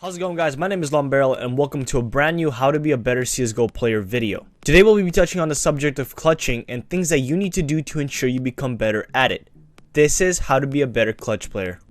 How's it going, guys? My name is LongBarrel and welcome to a brand new how to be a better CSGO player video. Today we'll be touching on the subject of clutching and things that you need to do to ensure you become better at it. This is how to be a better clutch player.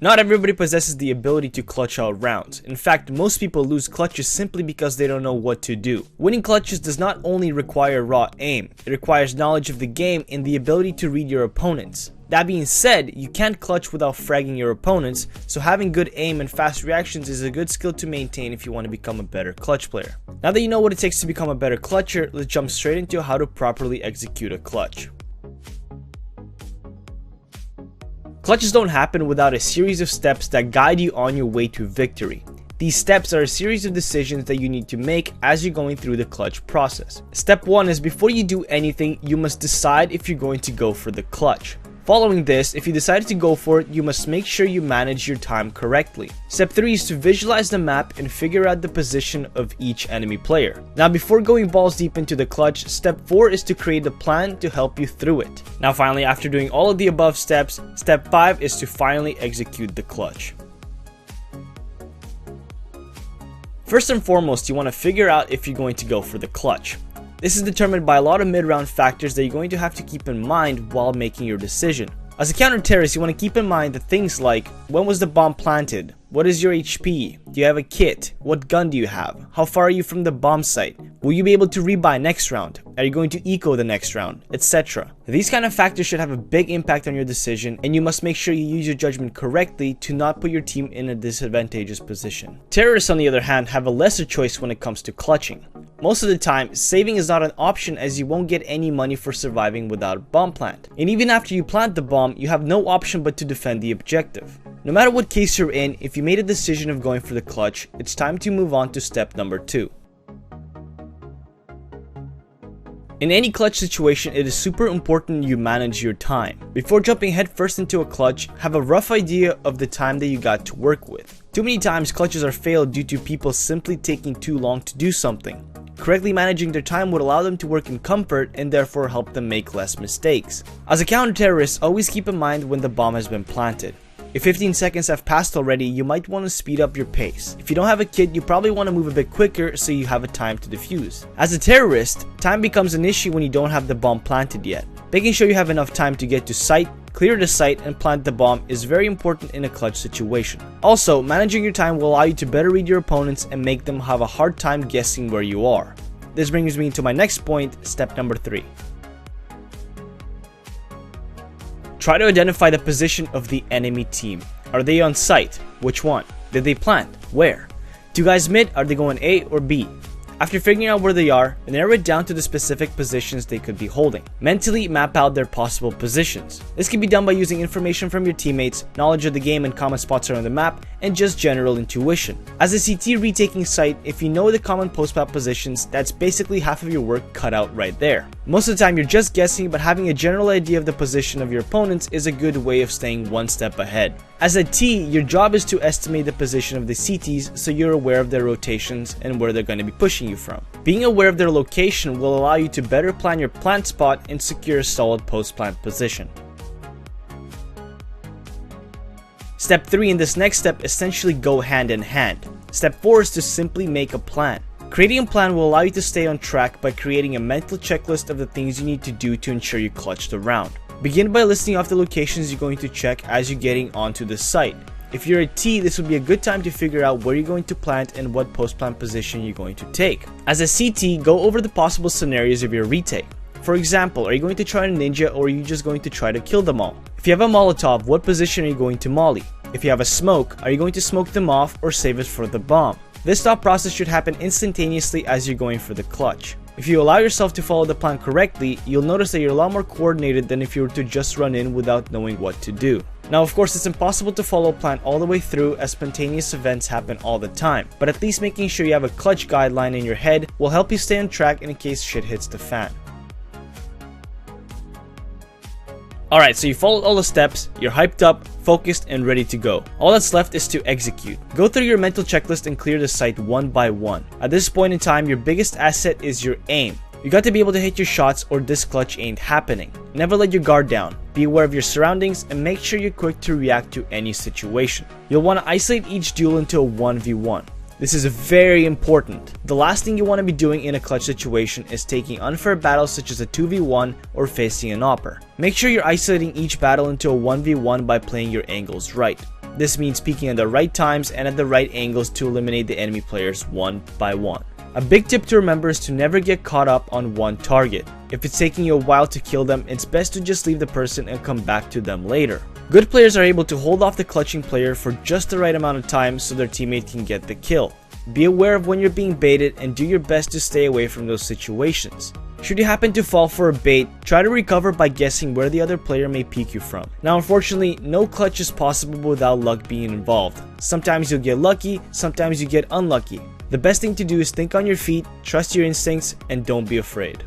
Not everybody possesses the ability to clutch out rounds. In fact, most people lose clutches simply because they don't know what to do. Winning clutches does not only require raw aim, it requires knowledge of the game and the ability to read your opponents. That being said, you can't clutch without fragging your opponents, so having good aim and fast reactions is a good skill to maintain if you want to become a better clutch player. Now that you know what it takes to become a better clutcher, let's jump straight into how to properly execute a clutch. Clutches don't happen without a series of steps that guide you on your way to victory. These steps are a series of decisions that you need to make as you're going through the clutch process. Step 1 is before you do anything, you must decide if you're going to go for the clutch. Following this, if you decided to go for it, you must make sure you manage your time correctly. Step 3 is to visualize the map and figure out the position of each enemy player. Now before going balls deep into the clutch, step 4 is to create a plan to help you through it. Now finally, after doing all of the above steps, step 5 is to finally execute the clutch. First and foremost, you want to figure out if you're going to go for the clutch. This is determined by a lot of mid-round factors that you're going to have to keep in mind while making your decision. As a counter-terrorist, you want to keep in mind the things like, when was the bomb planted? What is your HP? Do you have a kit? What gun do you have? How far are you from the bomb site? Will you be able to rebuy next round? Are you going to eco the next round? Etc. These kind of factors should have a big impact on your decision, and you must make sure you use your judgment correctly to not put your team in a disadvantageous position. Terrorists, on the other hand, have a lesser choice when it comes to clutching. Most of the time, saving is not an option as you won't get any money for surviving without a bomb plant. And even after you plant the bomb, you have no option but to defend the objective. No matter what case you're in, if you made a decision of going for the clutch, it's time to move on to step number 2. In any clutch situation, it is super important you manage your time. Before jumping headfirst into a clutch, have a rough idea of the time that you got to work with. Too many times clutches are failed due to people simply taking too long to do something. Correctly managing their time would allow them to work in comfort and therefore help them make less mistakes. As a counter-terrorist, always keep in mind when the bomb has been planted. If 15 seconds have passed already, you might want to speed up your pace. If you don't have a kit, you probably want to move a bit quicker so you have a time to defuse. As a terrorist, time becomes an issue when you don't have the bomb planted yet. Making sure you have enough time to get to site, clear the site, and plant the bomb is very important in a clutch situation. Also, managing your time will allow you to better read your opponents and make them have a hard time guessing where you are. This brings me to my next point, step number 3. Try to identify the position of the enemy team. Are they on site? Which one? Did they plant? Where? 2 guys mid, are they going A or B? After figuring out where they are, narrow it down to the specific positions they could be holding. Mentally map out their possible positions. This can be done by using information from your teammates, knowledge of the game and common spots around the map, and just general intuition. As a CT retaking site, if you know the common post-map positions, that's basically half of your work cut out right there. Most of the time you're just guessing, but having a general idea of the position of your opponents is a good way of staying one step ahead. As a T, your job is to estimate the position of the CTs so you're aware of their rotations and where they're going to be pushing you from. Being aware of their location will allow you to better plan your plant spot and secure a solid post-plant position. Step 3 in this next step essentially go hand in hand. Step 4 is to simply make a plan. Creating a plan will allow you to stay on track by creating a mental checklist of the things you need to do to ensure you clutch the round. Begin by listing off the locations you're going to check as you're getting onto the site. If you're a T, this would be a good time to figure out where you're going to plant and what post-plant position you're going to take. As a CT, go over the possible scenarios of your retake. For example, are you going to try to ninja or are you just going to try to kill them all? If you have a Molotov, what position are you going to molly? If you have a smoke, are you going to smoke them off or save it for the bomb? This thought process should happen instantaneously as you're going for the clutch. If you allow yourself to follow the plan correctly, you'll notice that you're a lot more coordinated than if you were to just run in without knowing what to do. Now of course it's impossible to follow a plan all the way through as spontaneous events happen all the time, but at least making sure you have a clutch guideline in your head will help you stay on track in case shit hits the fan. Alright, so you followed all the steps, you're hyped up, focused, and ready to go. All that's left is to execute. Go through your mental checklist and clear the site one by one. At this point in time, your biggest asset is your aim. You got to be able to hit your shots or this clutch ain't happening. Never let your guard down. Be aware of your surroundings and make sure you're quick to react to any situation. You'll want to isolate each duel into a 1v1. This is very important. The last thing you want to be doing in a clutch situation is taking unfair battles such as a 2v1 or facing an AWPer. Make sure you're isolating each battle into a 1v1 by playing your angles right. This means peeking at the right times and at the right angles to eliminate the enemy players one by one. A big tip to remember is to never get caught up on one target. If it's taking you a while to kill them, it's best to just leave the person and come back to them later. Good players are able to hold off the clutching player for just the right amount of time so their teammate can get the kill. Be aware of when you're being baited and do your best to stay away from those situations. Should you happen to fall for a bait, try to recover by guessing where the other player may peek you from. Now unfortunately, no clutch is possible without luck being involved. Sometimes you'll get lucky, sometimes you get unlucky. The best thing to do is think on your feet, trust your instincts, and don't be afraid.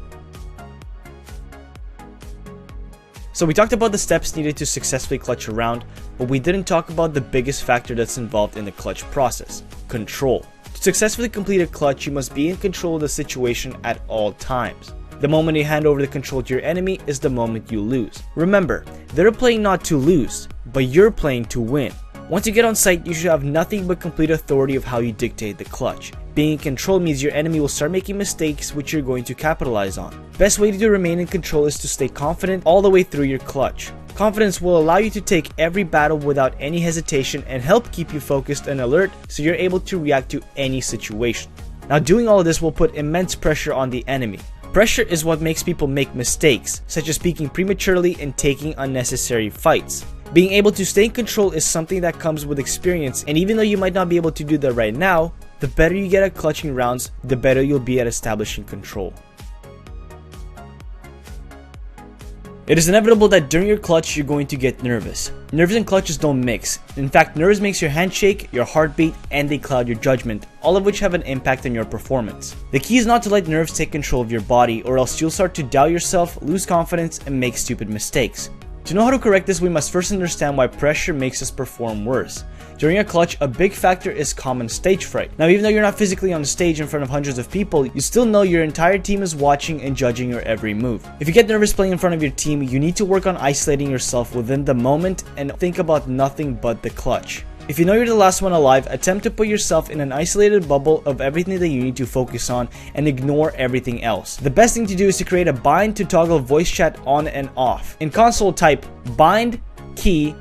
So we talked about the steps needed to successfully clutch a round, but we didn't talk about the biggest factor that's involved in the clutch process: control. To successfully complete a clutch, you must be in control of the situation at all times. The moment you hand over the control to your enemy is the moment you lose. Remember, they're playing not to lose, but you're playing to win. Once you get on site, you should have nothing but complete authority of how you dictate the clutch. Being in control means your enemy will start making mistakes which you're going to capitalize on. Best way to remain in control is to stay confident all the way through your clutch. Confidence will allow you to take every battle without any hesitation and help keep you focused and alert so you're able to react to any situation. Now doing all of this will put immense pressure on the enemy. Pressure is what makes people make mistakes, such as peeking prematurely and taking unnecessary fights. Being able to stay in control is something that comes with experience, and even though you might not be able to do that right now, the better you get at clutching rounds, the better you'll be at establishing control. It is inevitable that during your clutch, you're going to get nervous. Nerves and clutches don't mix. In fact, nerves makes your hand shake, your heart beat, and they cloud your judgment, all of which have an impact on your performance. The key is not to let nerves take control of your body, or else you'll start to doubt yourself, lose confidence, and make stupid mistakes. To know how to correct this, we must first understand why pressure makes us perform worse. During a clutch, a big factor is common stage fright. Now, even though you're not physically on the stage in front of hundreds of people, you still know your entire team is watching and judging your every move. If you get nervous playing in front of your team, you need to work on isolating yourself within the moment and think about nothing but the clutch. If you know you're the last one alive, attempt to put yourself in an isolated bubble of everything that you need to focus on and ignore everything else. The best thing to do is to create a bind to toggle voice chat on and off. In console, type bind key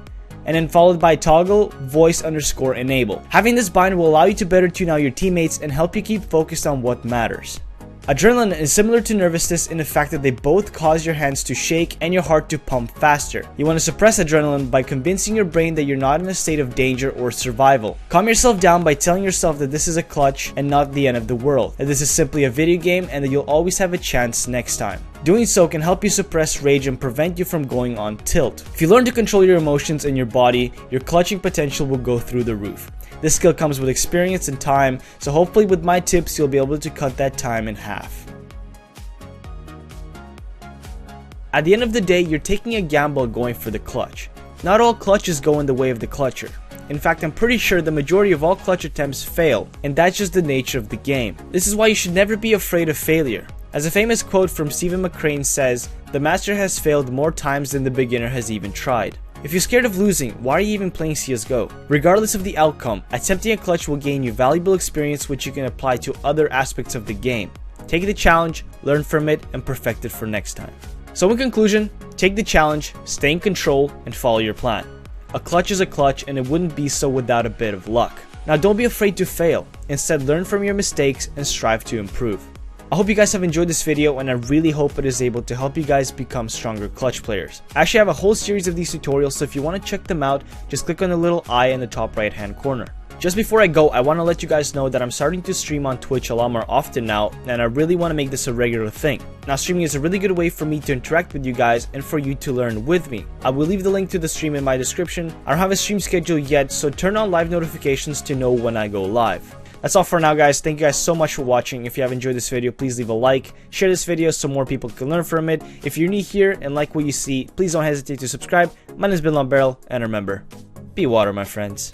and then followed by toggle voice_enable. Having this bind will allow you to better tune out your teammates and help you keep focused on what matters. Adrenaline is similar to nervousness in the fact that they both cause your hands to shake and your heart to pump faster. You want to suppress adrenaline by convincing your brain that you're not in a state of danger or survival. Calm yourself down by telling yourself that this is a clutch and not the end of the world, that this is simply a video game and that you'll always have a chance next time. Doing so can help you suppress rage and prevent you from going on tilt. If you learn to control your emotions and your body, your clutching potential will go through the roof. This skill comes with experience and time, so hopefully with my tips you'll be able to cut that time in half. At the end of the day, you're taking a gamble going for the clutch. Not all clutches go in the way of the clutcher. In fact, I'm pretty sure the majority of all clutch attempts fail, and that's just the nature of the game. This is why you should never be afraid of failure. As a famous quote from Stephen McCrane says, "The master has failed more times than the beginner has even tried." If you're scared of losing, why are you even playing CSGO? Regardless of the outcome, attempting a clutch will gain you valuable experience which you can apply to other aspects of the game. Take the challenge, learn from it, and perfect it for next time. So in conclusion, take the challenge, stay in control, and follow your plan. A clutch is a clutch, and it wouldn't be so without a bit of luck. Now don't be afraid to fail. Instead, learn from your mistakes and strive to improve. I hope you guys have enjoyed this video, and I really hope it is able to help you guys become stronger clutch players. I actually have a whole series of these tutorials, so if you want to check them out, just click on the little eye in the top right hand corner. Just before I go, I want to let you guys know that I'm starting to stream on Twitch a lot more often now, and I really want to make this a regular thing. Now, streaming is a really good way for me to interact with you guys and for you to learn with me. I will leave the link to the stream in my description. I don't have a stream schedule yet, so turn on live notifications to know when I go live. That's all for now, guys. Thank you guys so much for watching. If you have enjoyed this video, please leave a like, share this video so more people can learn from it. If you're new here and like what you see, please don't hesitate to subscribe. My name has been LongBarrel, and remember, be water, my friends.